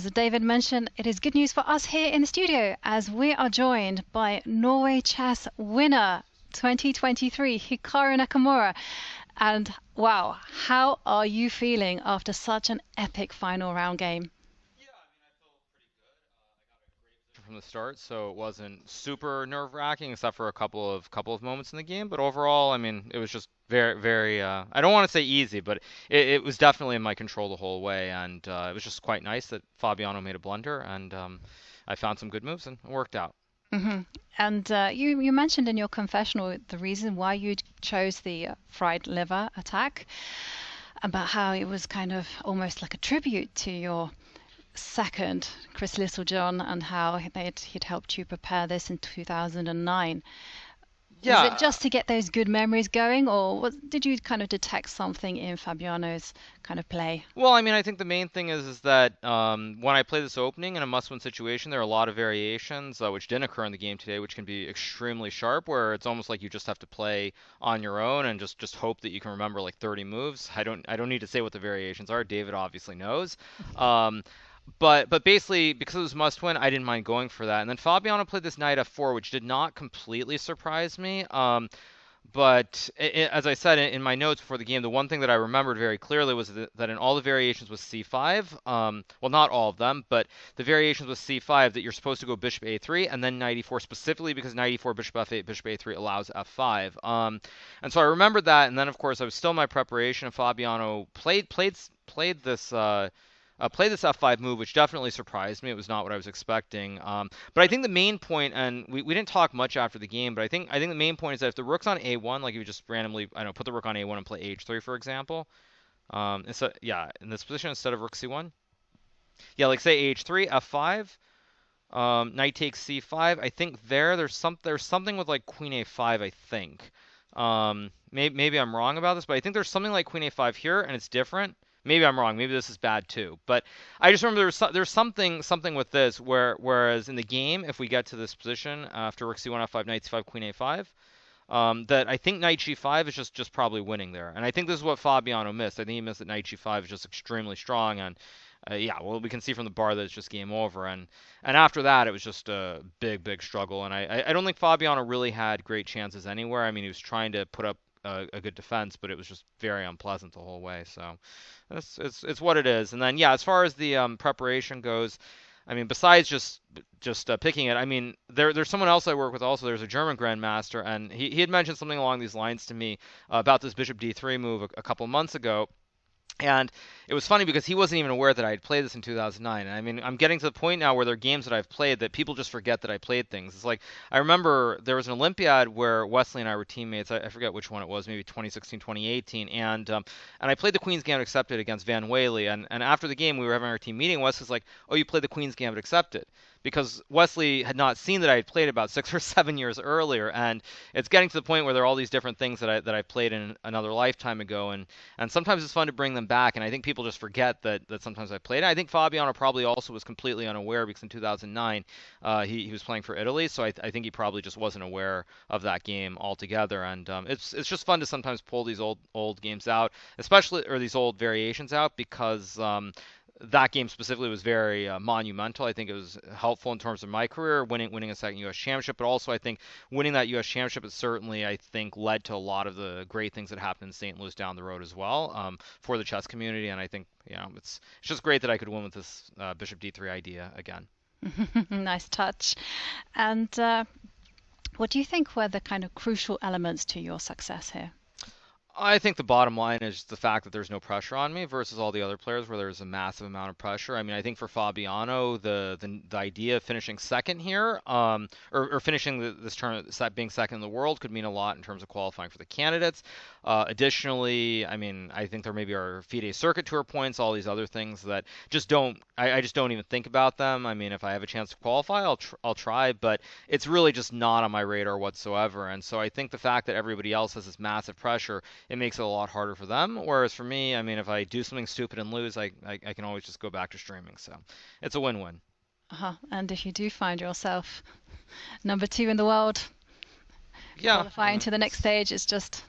as David mentioned, it is good news for us here in the studio as we are joined by Norway Chess winner 2023, Hikaru Nakamura. And wow, how are you feeling after such an epic final round game? From the start, so it wasn't super nerve-wracking except for a couple of moments in the game. But overall, I mean, it was just very. I don't want to say easy, but it was definitely in my control the whole way, and it was just quite nice that Fabiano made a blunder, and I found some good moves and it worked out. hmm And you mentioned in your confessional the reason why you chose the fried liver attack, about how it was kind of almost like a tribute to your second, Chris Littlejohn, and how he'd helped you prepare this in 2009. Was it Yeah, just to get those good memories going, or did you kind of detect something in Fabiano's kind of play? well, I mean, I think the main thing is that when I play this opening in a must-win situation, there are a lot of variations which didn't occur in the game today, which can be extremely sharp, where it's almost like you just have to play on your own and just hope that you can remember like 30 moves. I don't need to say what the variations are. David obviously knows. Um, but basically, because it was must-win, I didn't mind going for that. And then Fabiano played this knight f4, which did not completely surprise me. But as I said in my notes before the game, the one thing that I remembered very clearly was that in all the variations with c5, well, not all of them, but the variations with c5, that you're supposed to go bishop a3 and then knight e4, specifically because knight e4, bishop f8, bishop a3 allows f5. And so I remembered that, and then of course I was still in my preparation, and Fabiano played this. Play this f5 move, which definitely surprised me. It was not what I was expecting. But I think the main point, and we didn't talk much after the game, but I think the main point is that if the rook's on a1, like if you just randomly, I don't know, put the rook on a1 and play h3, for example, yeah, in this position instead of rook c1, yeah, like say h3, f5, knight takes c5. I think there's something with like queen a5. I think. Maybe I'm wrong about this, but I think there's something like queen a5 here, and it's different. Maybe I'm wrong. Maybe this is bad too. But I just remember there's something with this whereas in the game, if we get to this position after rook c1 f5 knight c5 queen a5, that I think knight g5 is just probably winning there. And I think this is what Fabiano missed. I think he missed that knight g5 is just extremely strong. And yeah, well, we can see from the bar that it's just game over. And after that, it was just a big struggle. And I don't think Fabiano really had great chances anywhere. I mean, he was trying to put up a good defense, but it was just very unpleasant the whole way. So it's what it is. And then yeah, as far as the preparation goes, I mean, besides just picking it, I mean, there's someone else I work with also. There's a German grandmaster, and he had mentioned something along these lines to me about this bishop d3 move a couple months ago. And it was funny because he wasn't even aware that I had played this in 2009. And I mean, I'm getting to the point now where there are games that I've played that people just forget that I played things. It's like, I remember there was an Olympiad where Wesley and I were teammates. I forget which one it was, maybe 2016, 2018. And I played the Queen's Gambit Accepted against Van Whaley. And after the game, we were having our team meeting. Wesley's like, oh, you played the Queen's Gambit Accepted. Because Wesley had not seen that I had played about 6 or 7 years earlier. And it's getting to the point where there are all these different things that I played in another lifetime ago. And sometimes it's fun to bring them back, and I think people just forget that sometimes I played. I think Fabiano probably also was completely unaware because in 2009 he was playing for Italy, so I think he probably just wasn't aware of that game altogether. And it's just fun to sometimes pull these old games out, especially or these old variations out because. That game specifically was very monumental. I think it was helpful in terms of my career, winning a second U.S. championship, but also I think winning that U.S. championship has certainly, I think, led to a lot of the great things that happened in St. Louis down the road as well for the chess community. And I think it's just great that I could win with this Bishop D3 idea again. Nice touch. And what do you think were the kind of crucial elements to your success here? I think the bottom line is the fact that there's no pressure on me versus all the other players where there's a massive amount of pressure. I mean, I think for Fabiano, the idea of finishing second here, or finishing this tournament, being second in the world, could mean a lot in terms of qualifying for the candidates. Additionally, I mean, I think there maybe are FIDE Circuit Tour points, all these other things that just don't, I just don't even think about them. I mean, if I have a chance to qualify, I'll try, but it's really just not on my radar whatsoever. And so I think the fact that everybody else has this massive pressure, it makes it a lot harder for them. Whereas for me, I mean, if I do something stupid and lose, I can always just go back to streaming. So it's a win-win. Uh-huh. And if you do find yourself number two in the world, Yeah, qualifying to the next stage is just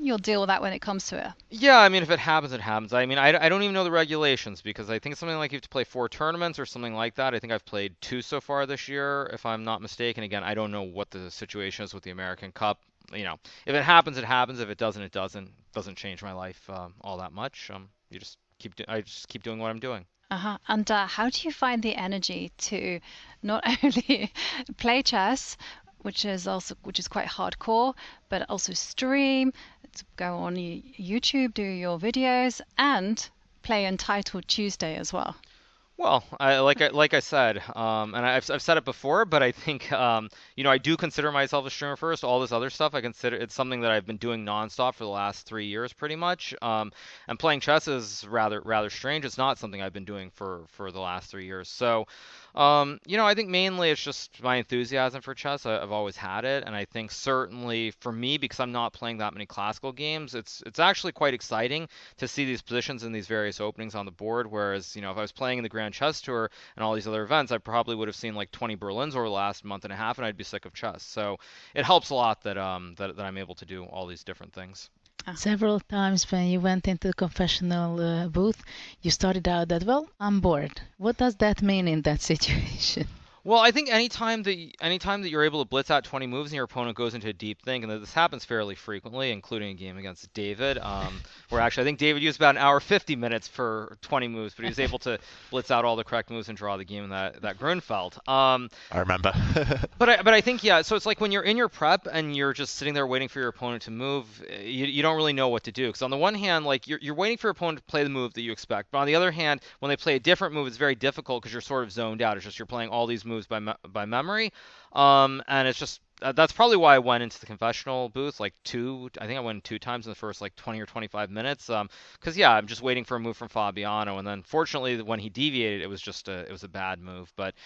you'll deal with that when it comes to it. Yeah, I mean, if it happens, it happens. I mean, I don't even know the regulations because I think it's something like you have to play 4 tournaments or something like that. I think I've played 2 so far this year, if I'm not mistaken. Again, I don't know what the situation is with the American Cup. If it happens, it happens. If it doesn't, it doesn't. Doesn't change my life all that much. I just keep doing what I'm doing. Uh-huh. And how do you find the energy to not only play chess, which is quite hardcore, but also stream, to go on YouTube, do your videos, and play Entitled Tuesday as well? Well, like I said, and I've said it before, but I think I do consider myself a streamer first. All this other stuff, I consider it's something that I've been doing nonstop for the last 3 years, pretty much. And playing chess is rather strange. It's not something I've been doing for the last 3 years. So, I think mainly it's just my enthusiasm for chess. I've always had it, and I think certainly for me, because I'm not playing that many classical games, it's actually quite exciting to see these positions in these various openings on the board. Whereas, if I was playing in the Grand Chess Tour and all these other events, I probably would have seen like 20 Berlins over the last month and a half, and I'd be sick of chess. So it helps a lot that I'm able to do all these different things. Ah. Several times when you went into the confessional booth, you started out that, well, I'm bored. What does that mean in that situation? Well, I think anytime that you're able to blitz out 20 moves and your opponent goes into a deep think, and this happens fairly frequently, including a game against David, where actually I think David used about an hour 50 minutes for 20 moves, but he was able to blitz out all the correct moves and draw the game in that Grunfeld. I remember. But I think, yeah, so it's like when you're in your prep and you're just sitting there waiting for your opponent to move, you don't really know what to do. Because on the one hand, like you're waiting for your opponent to play the move that you expect, but on the other hand, when they play a different move, it's very difficult because you're sort of zoned out. It's just you're playing all these moves by memory, and it's just that's probably why I went into the confessional booth like two. I think I went 2 times in the first like 20 or 25 minutes. Because yeah, I'm just waiting for a move from Fabiano, and then fortunately when he deviated, it was a bad move. But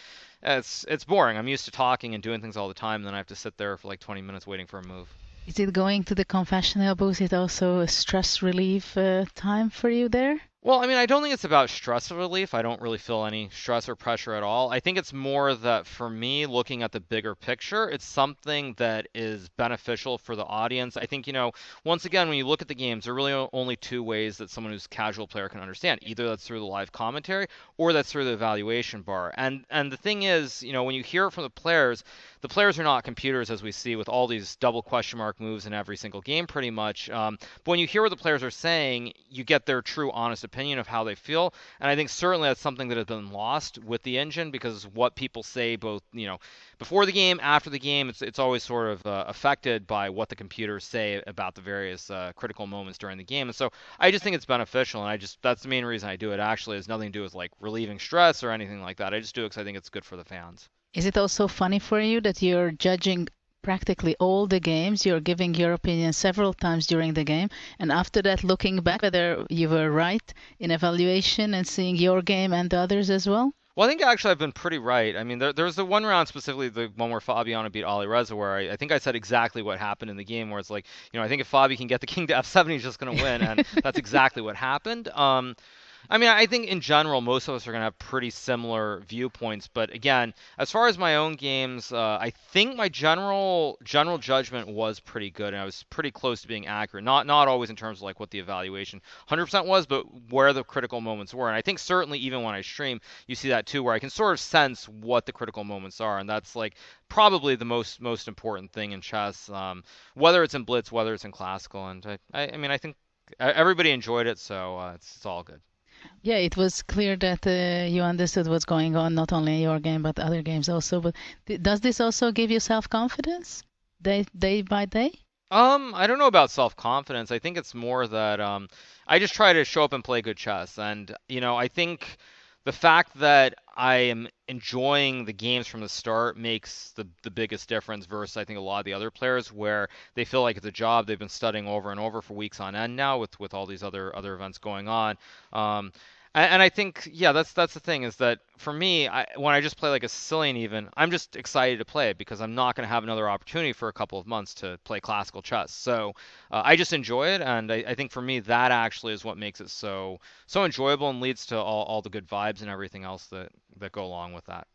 it's boring. I'm used to talking and doing things all the time, and then I have to sit there for like 20 minutes waiting for a move. Is it going to the confessional booth? Is it also a stress relief time for you there? Well, I mean, I don't think it's about stress relief. I don't really feel any stress or pressure at all. I think it's more that for me, looking at the bigger picture, it's something that is beneficial for the audience. I think, once again, when you look at the games, there are really only 2 ways that someone who's a casual player can understand. Either that's through the live commentary or that's through the evaluation bar. And the thing is, when you hear it from the players are not computers, as we see with all these double question mark moves in every single game, pretty much. But when you hear what the players are saying, you get their true, honest opinion of how they feel. And I think certainly that's something that has been lost with the engine because what people say both, before the game, after the game, it's always sort of affected by what the computers say about the various critical moments during the game. And so I just think it's beneficial, and that's the main reason I do it. Actually, it has nothing to do with like relieving stress or anything like that. I just do it because I think it's good for the fans. Is it also funny for you that you're judging practically all the games? You're giving your opinion several times during the game, and after that, looking back whether you were right in evaluation and seeing your game and the others as well? Well, I think actually I've been pretty right. I mean, there's the one round specifically, the one where Fabiano beat Ali Reza, where I think I said exactly what happened in the game, where it's like, I think if Fabi can get the king to f7, he's just going to win, and that's exactly what happened. I mean, I think in general, most of us are going to have pretty similar viewpoints. But again, as far as my own games, I think my general judgment was pretty good, and I was pretty close to being accurate. Not always in terms of like what the evaluation 100% was, but where the critical moments were. And I think certainly even when I stream, you see that too, where I can sort of sense what the critical moments are, and that's like probably the most important thing in chess, whether it's in blitz, whether it's in classical. And I mean, I think everybody enjoyed it, so it's all good. Yeah, it was clear that you understood what's going on, not only in your game, but other games also. But does this also give you self-confidence day by day? I don't know about self-confidence. I think it's more that I just try to show up and play good chess. And, I think the fact that I am enjoying the games from the start makes the biggest difference versus I think a lot of the other players where they feel like it's a job they've been studying over and over for weeks on end now with all these other events going on. And I think, yeah, that's the thing is that for me, when I just play like a Sicilian even, I'm just excited to play it because I'm not going to have another opportunity for a couple of months to play classical chess. So I just enjoy it, and I think for me that actually is what makes it so enjoyable and leads to all the good vibes and everything else that go along with that.